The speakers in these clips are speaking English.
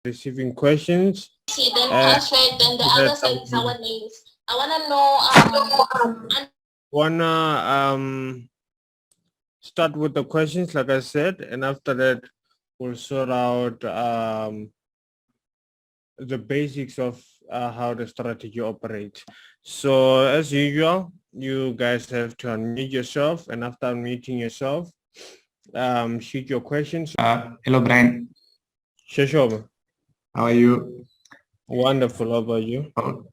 receiving questions. See, then And password, then the that other I side is would our names. I want to know, wanna start with the questions, like I said, and after that, we'll sort out the basics of how the strategy operates. So as usual, you guys have to unmute yourself, and after unmuting yourself, shoot your questions. Hello, Brian. Shashoba. How are you? Wonderful. How about you? Oh,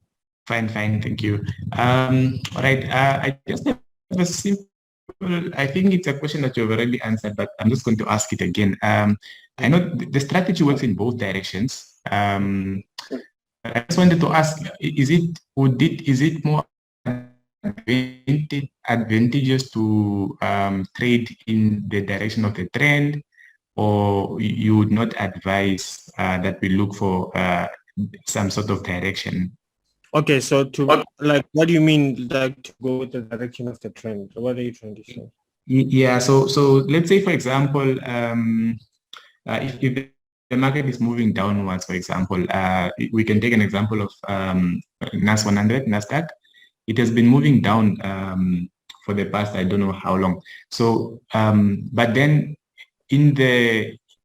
fine, thank you. All right. I just have a simple, I think it's a question that you've already answered, but I'm just going to ask it again. I know the strategy works in both directions. I just wanted to ask, is it more advantageous to trade in the direction of the trend, or you would not advise that we look for some sort of direction? Okay, so to like, what do you mean, like to go with the direction of the trend? What are you trying to say? Yeah, so let's say, for example, if the market is moving downwards, for example, we can take an example of NAS 100, NASDAQ. It has been moving down for the past, I don't know how long. So, but then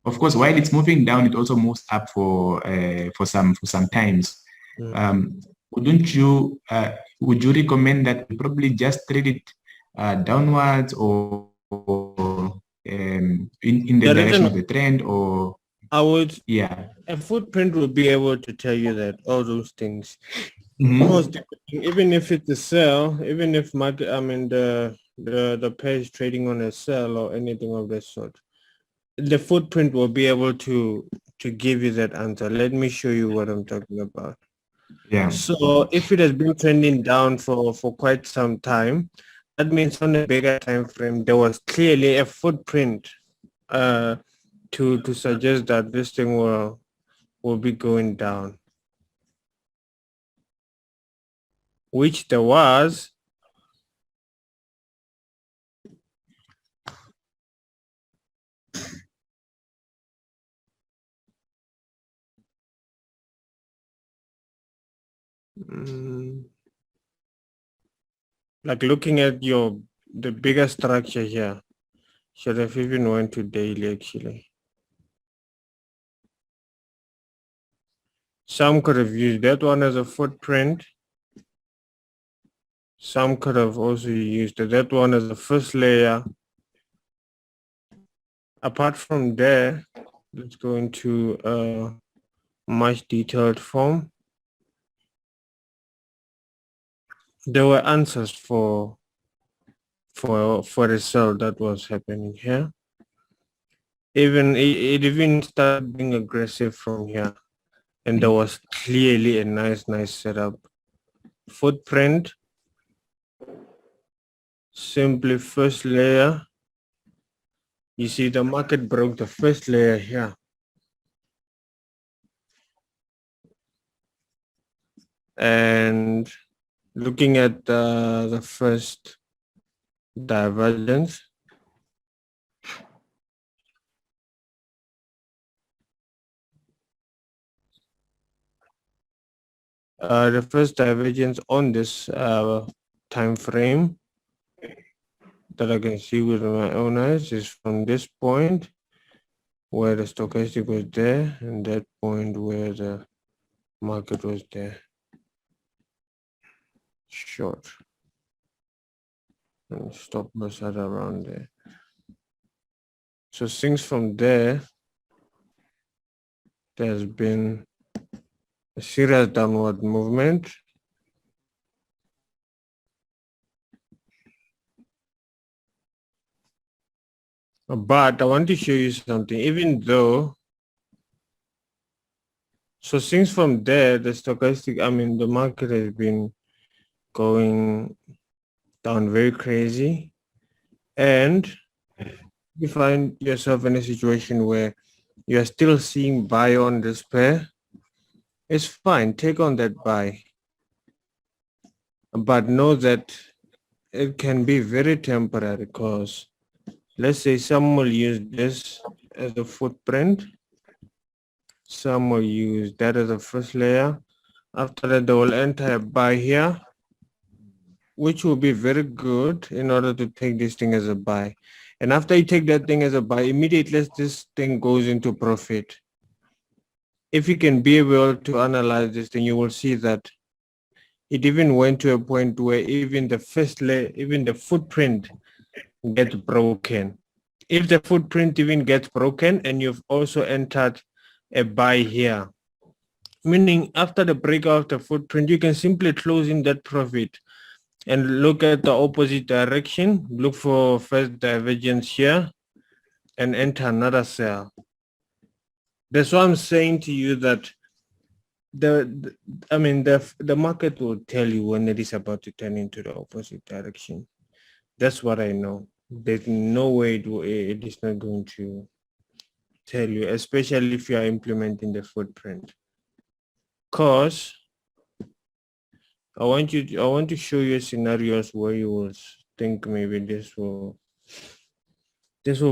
of course, while it's moving down, it also moves up for some times. Would you recommend that we probably just trade it downwards, or in the direction of the trend, or I would, yeah, a footprint will be able to tell you that, all those things. Mm-hmm. Most, even if it's a sell, even if market, I mean the pair is trading on a sell or anything of that sort, the footprint will be able to give you that answer. Let me show you what I'm talking about. Yeah. So if it has been trending down for quite some time, that means on a bigger time frame there was clearly a footprint to suggest that this thing will be going down, which there was. Like looking at the bigger structure here, should have even went to daily actually. Some could have used that one as a footprint. Some could have also used that one as a first layer. Apart from there, let's go into a much detailed form. There were answers for the sell that was happening here. Even it even started being aggressive from here, and there was clearly a nice setup. Footprint, simply first layer. You see the market broke the first layer here. And looking at the first divergence, the first divergence on this time frame that I can see with my own eyes is from this point where the stochastic was there and that point where the market was there. Short. And stop loss at around there. So since from there, there's been a serious downward movement. But I want to show you something, even though, so since from there, the stochastic, I mean, the market has been going down very crazy. And you find yourself in a situation where you're still seeing buy on this pair, it's fine, take on that buy. But know that it can be very temporary, because let's say someone will use this as a footprint. Some will use that as a first layer. After that, they will enter a buy here, which will be very good in order to take this thing as a buy. And after you take that thing as a buy, immediately this thing goes into profit. If you can be able to analyze this thing, you will see that it even went to a point where even the first layer, even the footprint gets broken. If the footprint even gets broken and you've also entered a buy here, meaning after the breakout of the footprint, you can simply close in that profit and look at the opposite direction, look for first divergence here and enter another sell. That's why I'm saying to you that the market will tell you when it is about to turn into the opposite direction. That's what I know. There's no way it is not going to tell you, especially if you are implementing the footprint. Cause I want to show you scenarios where you will think maybe this will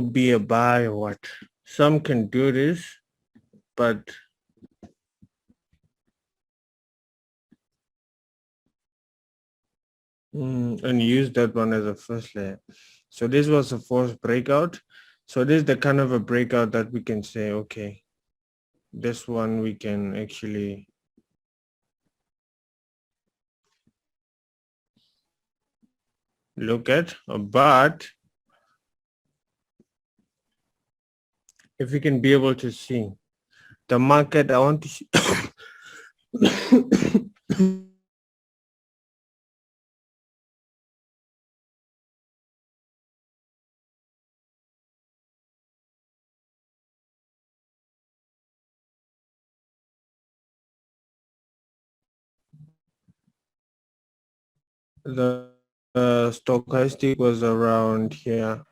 be a buy or what. Some can do this, but and use that one as a first layer. So this was a false breakout. So this is the kind of a breakout that we can say, okay, this one we can actually look at, but if we can be able to see the market, I want to see the stochastic was around here.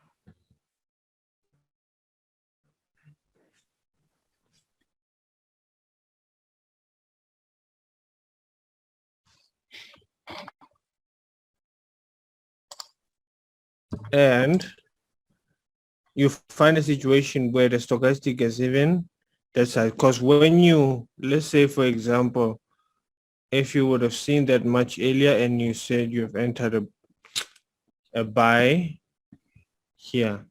And you find a situation where the stochastic is even that side. Because when you, let's say for example, if you would have seen that much earlier and you said you've entered a buy here,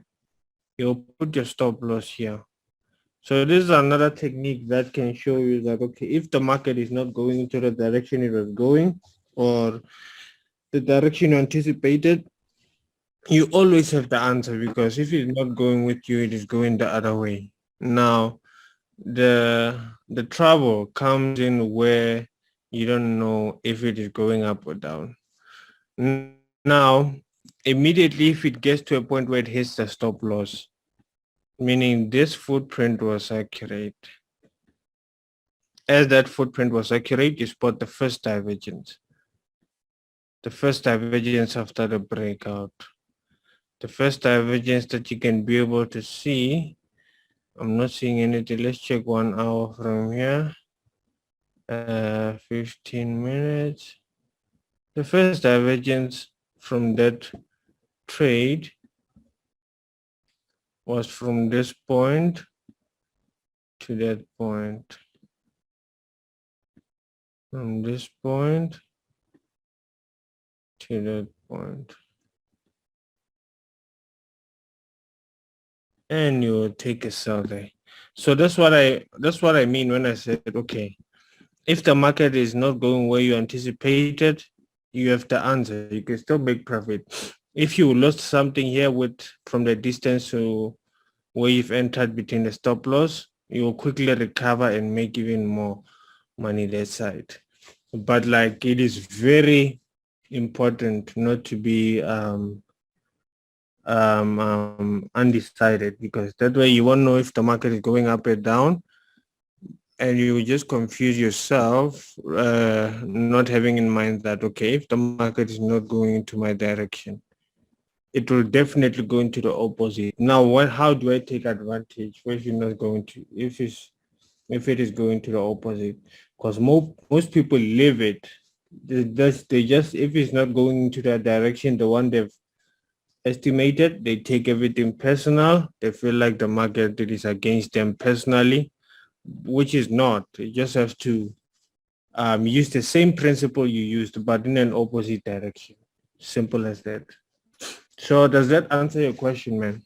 you'll put your stop loss here. So this is another technique that can show you that, okay, if the market is not going into the direction it was going or the direction you anticipated, you always have the answer, because if it's not going with you, it is going the other way. Now, the trouble comes in where you don't know if it is going up or down. Now, immediately if it gets to a point where it hits the stop loss, meaning this footprint was accurate. As that footprint was accurate, you spot the first divergence. The first divergence after the breakout. The first divergence that you can be able to see, I'm not seeing anything. Let's check 1 hour from here. 15 minutes. The first divergence from that trade was from this point to that point. From this point to that point. And you will take a sell there. So that's what I mean when I said, okay, if the market is not going where you anticipated, you have the answer. You can still make profit. If you lost something here from the distance to where you've entered between the stop loss, you will quickly recover and make even more money that side. But like, it is very important not to be undecided, because that way you won't know if the market is going up or down, and you just confuse yourself, not having in mind that, okay, if the market is not going into my direction, it will definitely go into the opposite. Now, how do I take advantage if you're not going to, if it is going to the opposite? Because most people leave it. They just, if it's not going into that direction, the one they've estimated, they take everything personal. They feel like the market is against them personally. which is not. You just have to use the same principle you used, but in an opposite direction. Simple as that. So does that answer your question, man?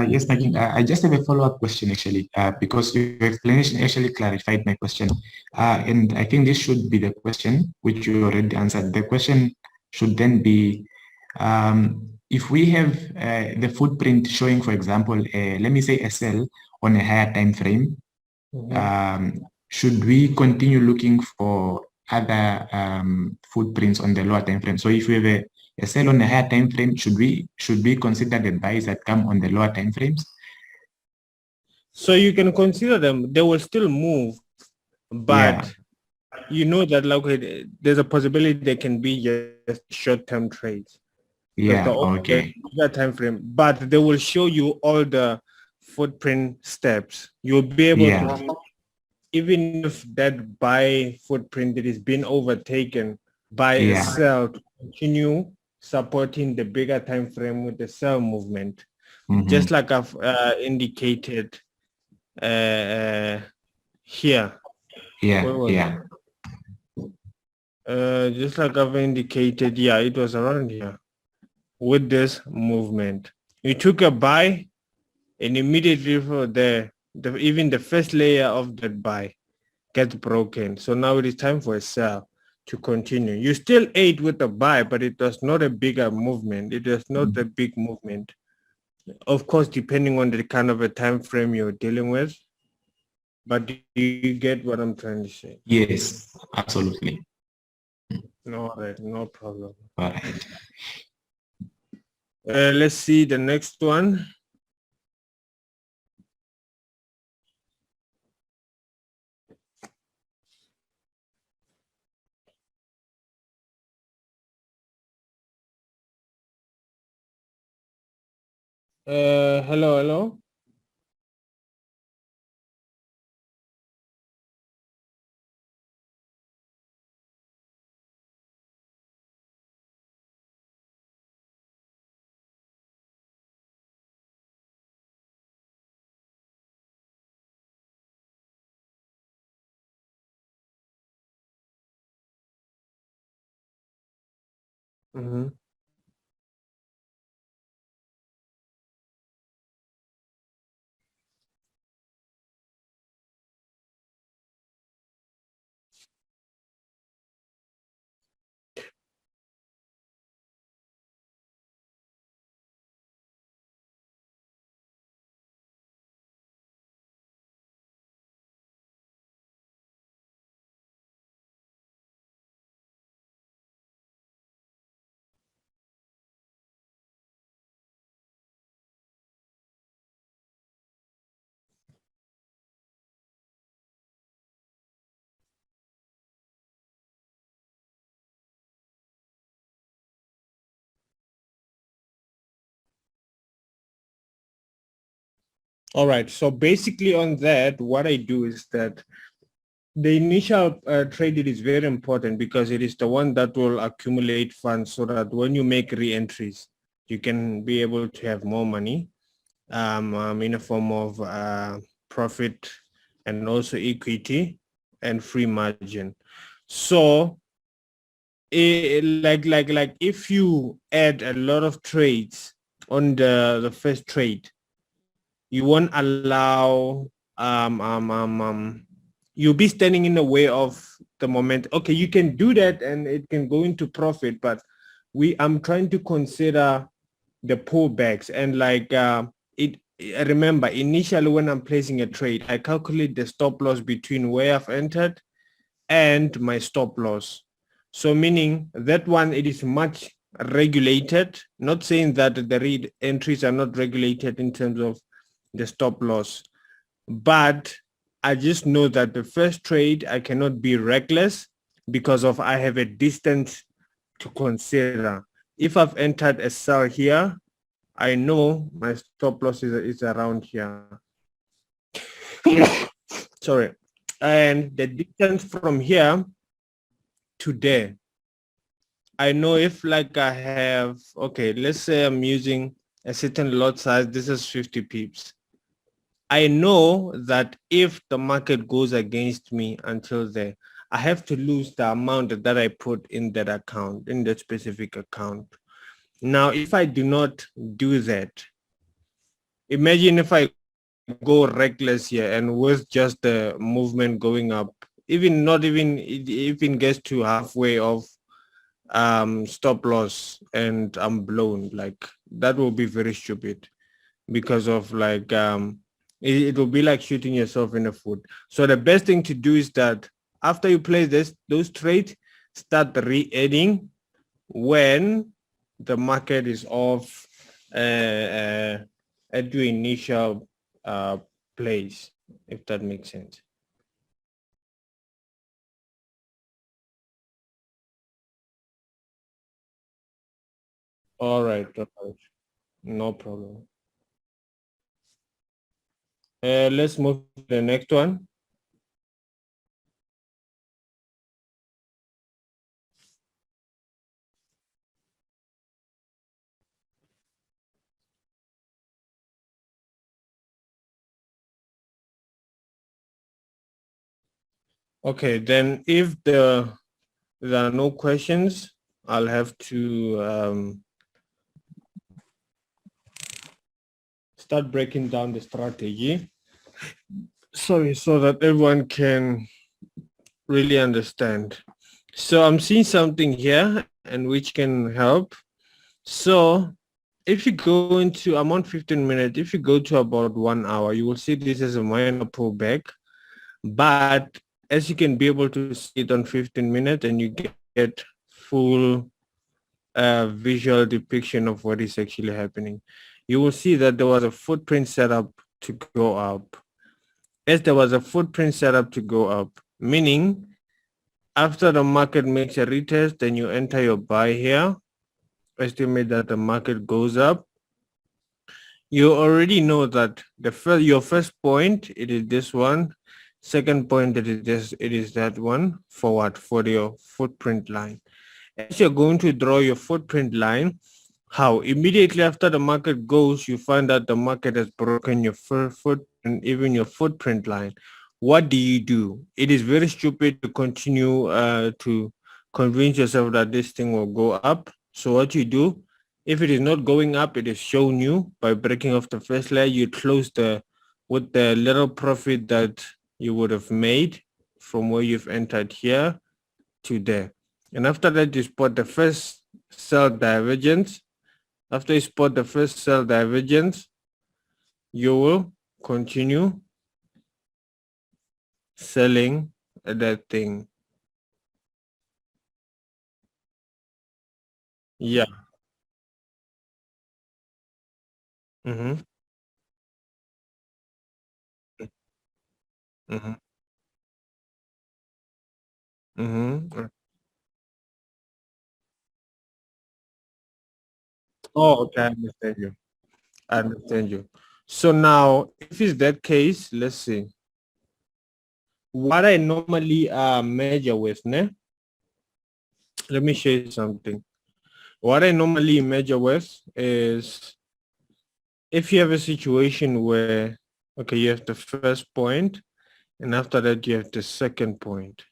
Yes, Nagin, I just have a follow-up question actually, because your explanation actually clarified my question. And I think this should be the question which you already answered. The question should then be, if we have the footprint showing, for example, let me say a cell on a higher time frame, should we continue looking for other footprints on the lower time frame? So if we have a sell on a higher time frame, should we consider the buys that come on the lower time frames? So you can consider them. They will still move, but you know that like there's a possibility they can be just short-term trades. Yeah. Okay. That time frame, but they will show you all the footprint steps. You'll be able to, even if that buy footprint that is being overtaken by a sell, to continue supporting the bigger time frame with the sell movement, just like I've indicated here. Just like I've indicated, it was around here with this movement. You took a buy, and immediately for even the first layer of that buy gets broken. So now it is time for a sell to continue. You still ate with the buy, but it was not a bigger movement. It was not a big movement. Of course, depending on the kind of a time frame you're dealing with. But do you get what I'm trying to say? Yes, absolutely. All right, no problem. All right. Let's see the next one. Hello. All right. So basically on that, what I do is that the initial trade is very important because it is the one that will accumulate funds so that when you make re-entries, you can be able to have more money in a form of profit and also equity and free margin. So like if you add a lot of trades on the first trade, you won't allow you'll be standing in the way of the moment. Okay, you can do that and it can go into profit, but I'm trying to consider the pullbacks and remember initially when I'm placing a trade, I calculate the stop loss between where I've entered and my stop loss. So meaning that one, it is much regulated, not saying that the read entries are not regulated in terms of the stop loss, but I just know that the first trade I cannot be reckless because of I have a distance to consider. If I've entered a sell here, I know my stop loss is around here. Sorry. And the distance from here to there, I know if like I have, okay, let's say I'm using a certain lot size, this is 50 pips. I know that if the market goes against me until there, I have to lose the amount that I put in that account, in that specific account. Now, if I do not do that, imagine if I go reckless here and with just the movement going up, even not even it even gets to halfway of stop loss and I'm blown, like that will be very stupid because of like it will be like shooting yourself in the foot. So the best thing to do is that after you play those trades, start re-adding when the market is off at your initial place, if that makes sense. All right, no problem. Let's move to the next one. Okay, then if there are no questions, I'll have to start breaking down the strategy. Sorry, so that everyone can really understand. So I'm seeing something here and which can help. So if you go into, I'm on 15 minutes, if you go to about 1 hour, you will see this is a minor pullback. But as you can be able to see it on 15 minutes and you get full visual depiction of what is actually happening, you will see that there was a footprint set up to go up. As there was a footprint set up to go up, meaning after the market makes a retest, then you enter your buy here, estimate that the market goes up. You already know that your first point, it is this one. Second point, it is that one. For what? For your footprint line. As you're going to draw your footprint line, how immediately after the market goes, you find that the market has broken your foot and even your footprint line. What do? It is very stupid to continue to convince yourself that this thing will go up. So what you do, if it is not going up, it is shown you by breaking off the first layer. You close with the little profit that you would have made from where you've entered here to there. And after that, you spot the first sell divergence. After you spot the first sell divergence, you will continue selling that thing. Yeah. Mm-hmm. Mm-hmm. Mm-hmm. Oh, okay. I understand you. I understand you. So now, if it's that case, let's see. What I normally measure with, ne? Let me show you something. What I normally measure with is if you have a situation where, okay, you have the first point, and after that, you have the second point.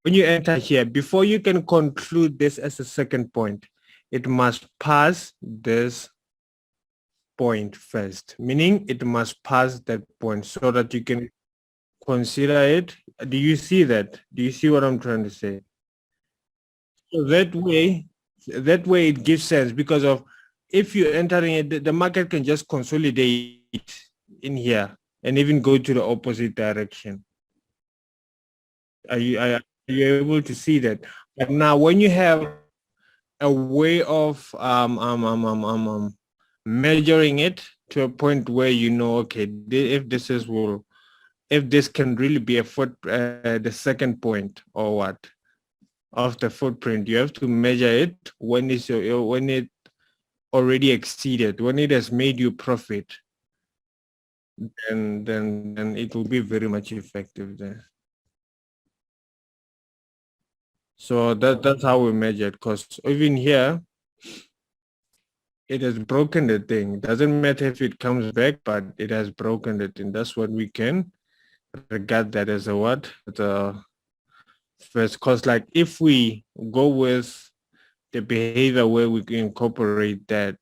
When you enter here, before you can conclude this as a second point, it must pass this point first, meaning it must pass that point so that you can consider it. Do you see that? Do you see what I'm trying to say? So that way it gives sense because of if you're entering it, the market can just consolidate in here and even go to the opposite direction. Are you able to see that? But now when you have a way of measuring it to a point where you know, okay, if this is will, if this can really be a the second point or what of the footprint, you have to measure it when it already exceeded, when it has made you profit, then it will be very much effective there. So that's how we measure it. Because even here, it has broken the thing. Doesn't matter if it comes back, but it has broken the thing. That's what we can regard that as a what? The first, because like if we go with the behavior where we can incorporate that,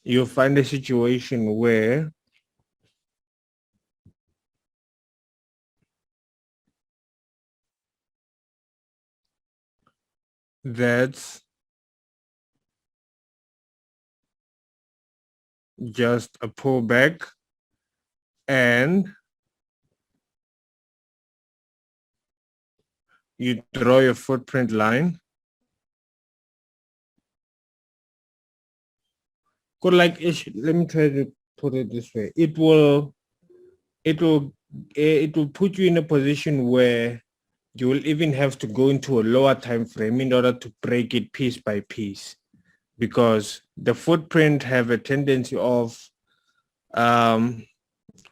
you'll find a situation where that's just a pullback and you draw your footprint line. Could like let me try to put it this way. It will it will put you in a position where you will even have to go into a lower time frame in order to break it piece by piece, because the footprint have a tendency of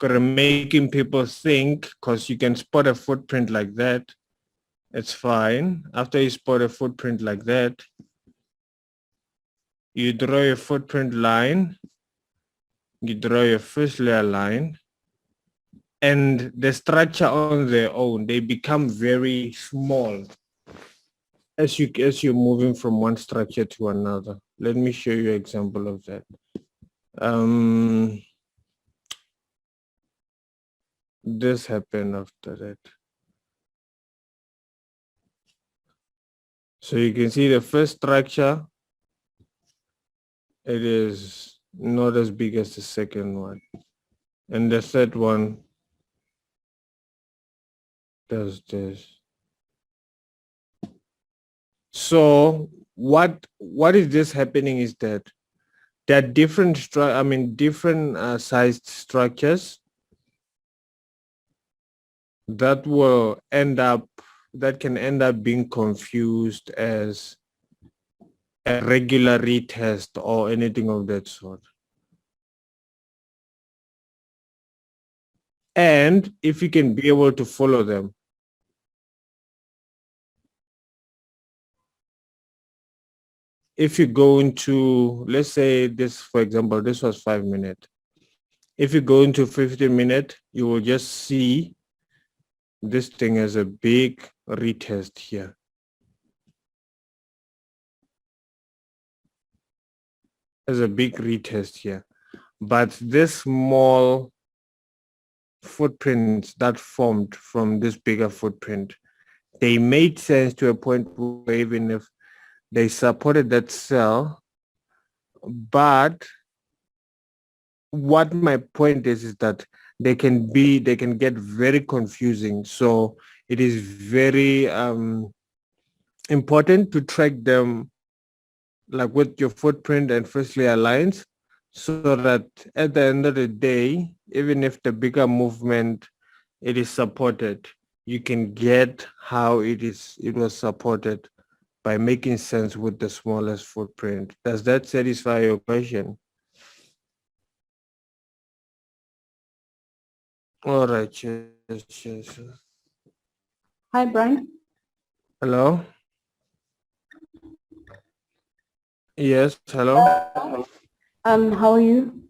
making people think, because you can spot a footprint like that. It's fine. After you spot a footprint like that, you draw your footprint line, you draw your first layer line, and the structure on their own, they become very small as you're moving from one structure to another. Let me show you an example of that. This happened after that. So you can see the first structure, it is not as big as the second one. And the third one does this. So what is this happening is that there are different different sized structures that can end up being confused as a regular retest or anything of that sort. And if you can be able to follow them, if you go into, let's say this, for example, this was 5 minutes. If you go into 15 minutes, you will just see this thing as a big retest here. As a big retest here. But this small footprints that formed from this bigger footprint, they made sense to a point where even if they supported that cell, but what my point is that they can get very confusing. So it is very important to track them like with your footprint and first layer lines, so that at the end of the day, even if the bigger movement it is supported, you can get how it was supported by making sense with the smallest footprint. Does that satisfy your question? All right, cheers. Hi, Brian. Hello? Yes, hello? How are you?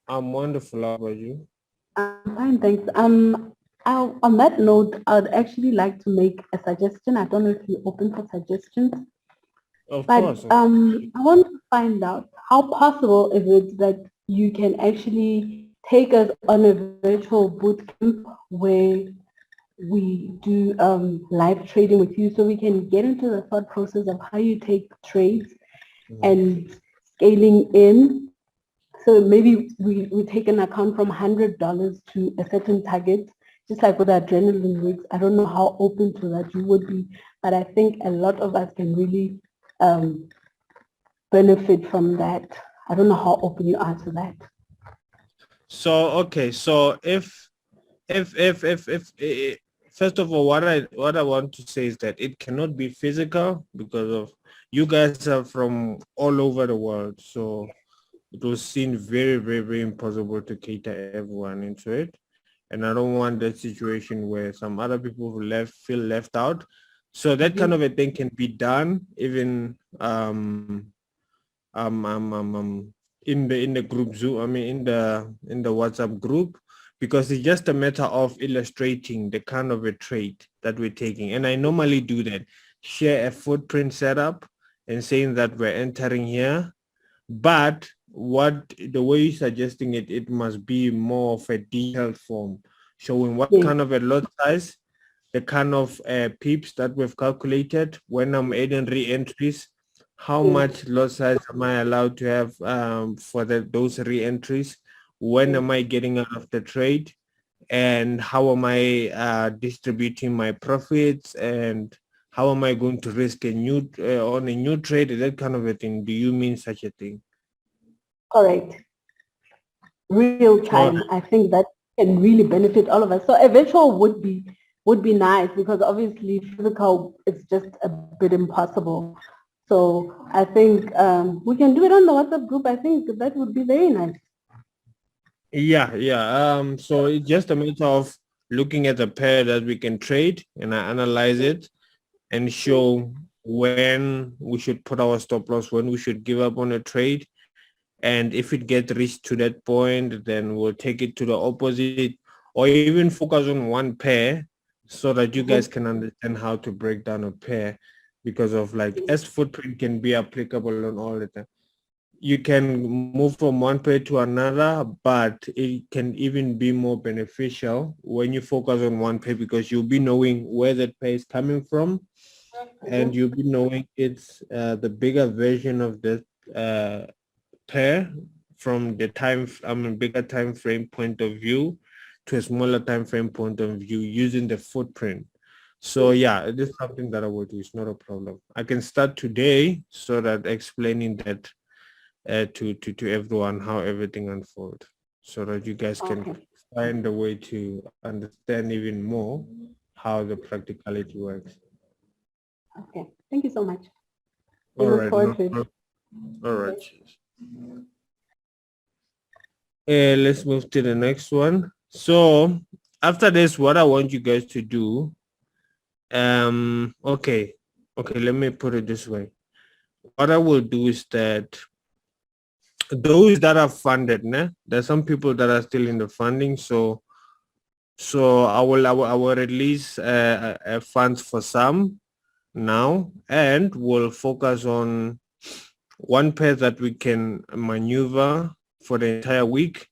I'm wonderful. How about you? I'm fine, thanks. On that note, I'd actually like to make a suggestion. I don't know if you're open for suggestions, Of but course. I want to find out how possible is it that you can actually take us on a virtual boot camp where we do live trading with you, so we can get into the thought process of how you take trades and scaling in. So maybe we take an account from $100 to a certain target, just like with adrenaline rigs. I don't know how open to that you would be, but I think a lot of us can really benefit from that. I don't know how open you are to that. So okay, so if first of all, what I want to say is that it cannot be physical because of you guys are from all over the world, so it will seem very, very, very impossible to cater everyone into it. And I don't want that situation where some other people who feel left out. So that kind of a thing can be done even in the group Zoom, I mean in the WhatsApp group, because it's just a matter of illustrating the kind of a trade that we're taking. And I normally do that, share a footprint setup and saying that we're entering here. But what the way you're suggesting it, it must be more of a detailed form, showing what Yes. kind of a lot size, the kind of pips that we've calculated when I'm adding re-entries, how Yes. much lot size am I allowed to have for those re-entries, when Yes. am I getting out of the trade, and how am I distributing my profits, and how am I going to risk a new on a new trade, that kind of a thing. Do you mean such a thing? Correct. Real All time. I think that can really benefit all of us. So a virtual would be nice, because obviously physical is just a bit impossible. So I think we can do it on the WhatsApp group. I think that would be very nice. Yeah. So it's just a matter of looking at the pair that we can trade and I analyze it and show when we should put our stop loss, when we should give up on a trade. And if it gets reached to that point, then we'll take it to the opposite or even focus on one pair so that you guys can understand how to break down a pair, because of like as footprint can be applicable on all the time. You can move from one pair to another, but it can even be more beneficial when you focus on one pair, because you'll be knowing where that pair is coming from, and you'll be knowing it's the bigger version of the pair from the bigger time frame point of view to a smaller time frame point of view using the footprint. So yeah, it is something that I will do. It's not a problem. I can start today so that explaining that to everyone how everything unfolds, so that you guys can Okay. find a way to understand even more how the practicality works. Okay. Thank you so much. We All look right. forward to it. All right. Let's move to the next one. So after this, what I want you guys to do, okay, let me put it this way. What I will do is that those that are funded, there's some people that are still in the funding, so I will release funds for some now, and we'll focus on one pair that we can maneuver for the entire week,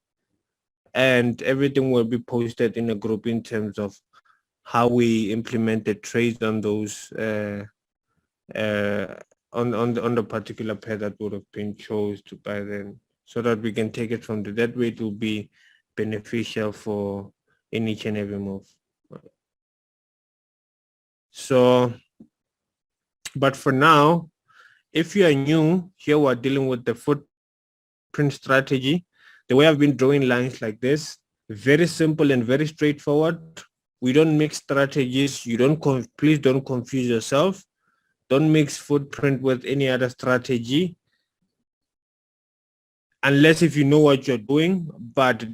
and everything will be posted in a group in terms of how we implemented trades on those on the particular pair that would have been chosen by then, so that we can take it from there. That way it will be beneficial for in each and every move. So, but for now, if you are new here, we're dealing with the footprint strategy. The way I've been drawing lines like this, very simple and very straightforward. We don't mix strategies. You don't please don't confuse yourself. Don't mix footprint with any other strategy, unless if you know what you're doing, but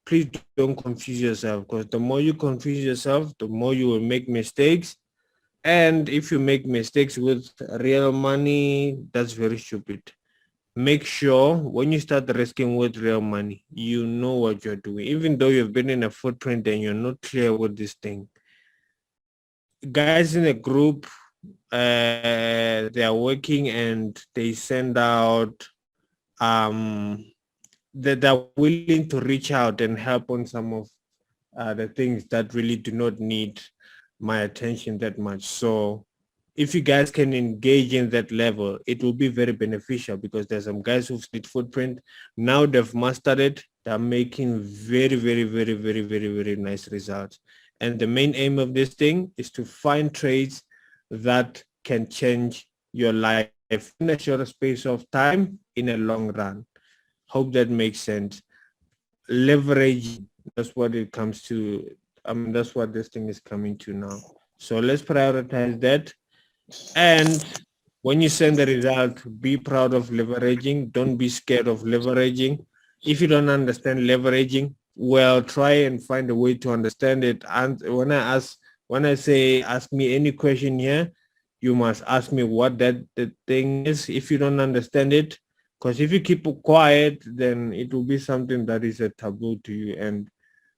please don't confuse yourself, because the more you confuse yourself, the more you will make mistakes. And if you make mistakes with real money, that's very stupid. Make sure when you start risking with real money, you know what you're doing. Even though you've been in a footprint and you're not clear with this thing. Guys in a group, they are working and they send out, that they're willing to reach out and help on some of the things that really do not need my attention that much. So if you guys can engage in that level, it will be very beneficial, because there's some guys who've split footprint. Now they've mastered it. They're making very, very, very, very, very, very nice results. And the main aim of this thing is to find trades that can change your life in a shorter space of time in a long run. Hope that makes sense. Leverage, that's what it comes to. That's what this thing is coming to now. So let's prioritize that. And when you send the result, be proud of leveraging. Don't be scared of leveraging. If you don't understand leveraging, well, try and find a way to understand it. And when I say ask me any question here, you must ask me what that the thing is. If you don't understand it, Because if you keep quiet, then it will be something that is a taboo to you, and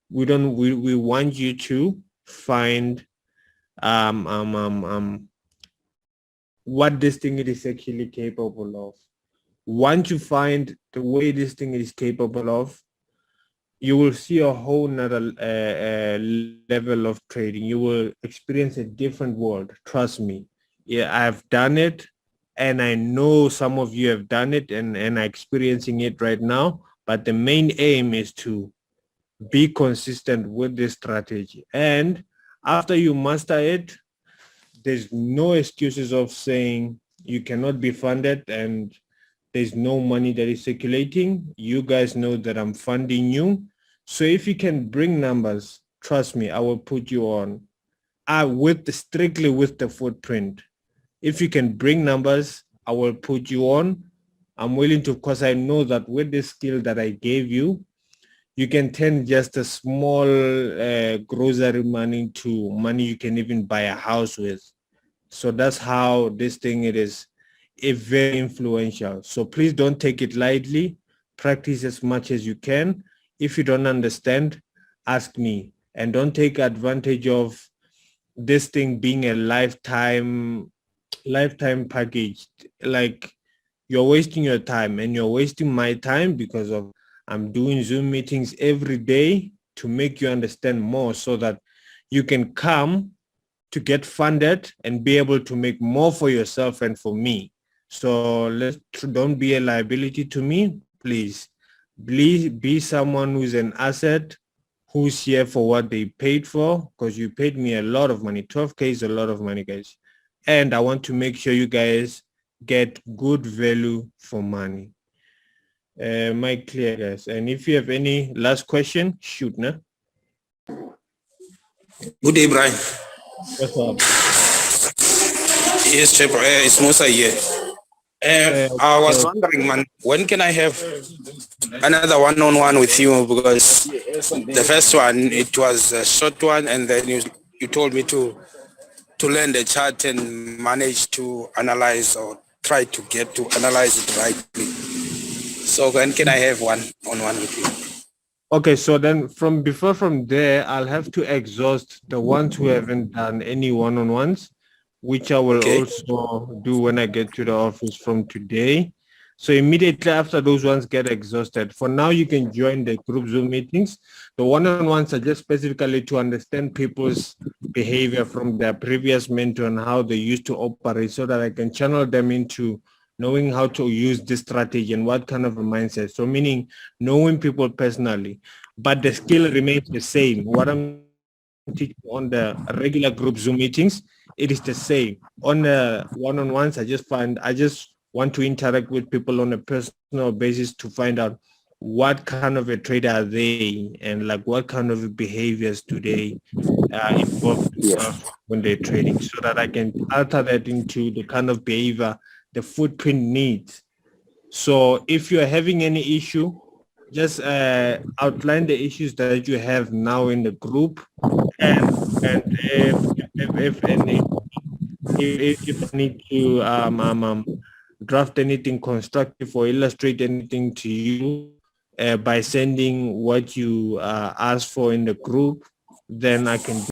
we want you to find what this thing is actually capable of. Once you find the way this thing is capable of, you will see a whole nother level of trading. You will experience a different world. Trust me. Yeah, I've done it, and I know some of you have done it and are experiencing it right now. But the main aim is to be consistent with this strategy. And after you master it, there's no excuses of saying you cannot be funded and there's no money that is circulating. You guys know that I'm funding you. So if you can bring numbers, trust me, I will put you on. Strictly with the footprint. If you can bring numbers, I will put you on. I'm willing to, because I know that with the skill that I gave you, you can turn just a small grocery money to money you can even buy a house with. So that's how this thing it is very influential. So please don't take it lightly. Practice as much as you can. If you don't understand, ask me. And don't take advantage of this thing being a lifetime package. Like, you're wasting your time and you're wasting my time because of I'm doing Zoom meetings every day to make you understand more so that you can come to get funded and be able to make more for yourself and for me. So don't be a liability to me, please. Please be someone who's an asset, who's here for what they paid for, because you paid me a lot of money. 12K is a lot of money, guys. And I want to make sure you guys get good value for money. My clear, guys. And if you have any last question, shoot, nah? Good day, Brian. What's up? Yes, Chef, it's Musa here. I was wondering, man, when can I have another one-on-one with you? Because the first one, it was a short one, and then you told me to learn the chart and manage to analyze or try to get to analyze it rightly. So when can I have one-on-one with you? Okay, so then from there, I'll have to exhaust the ones who haven't done any one-on-ones, which I will also do when I get to the office from today. So immediately after those ones get exhausted, for now you can join the group Zoom meetings. The one-on-ones are just specifically to understand people's behavior from their previous mentor and how they used to operate so that I can channel them into knowing how to use this strategy and what kind of a mindset. So meaning knowing people personally, but the skill remains the same. What I'm teaching on the regular group Zoom meetings, it is the same. On the one-on-ones, I just want to interact with people on a personal basis to find out what kind of a trader are they and like what kind of behaviors do they involve when they're trading, so that I can alter that into the kind of behavior the footprint needs. So if you're having any issue, just outline the issues that you have now in the group, and if I need to draft anything constructive or illustrate anything to you by sending what you asked for in the group, then I can do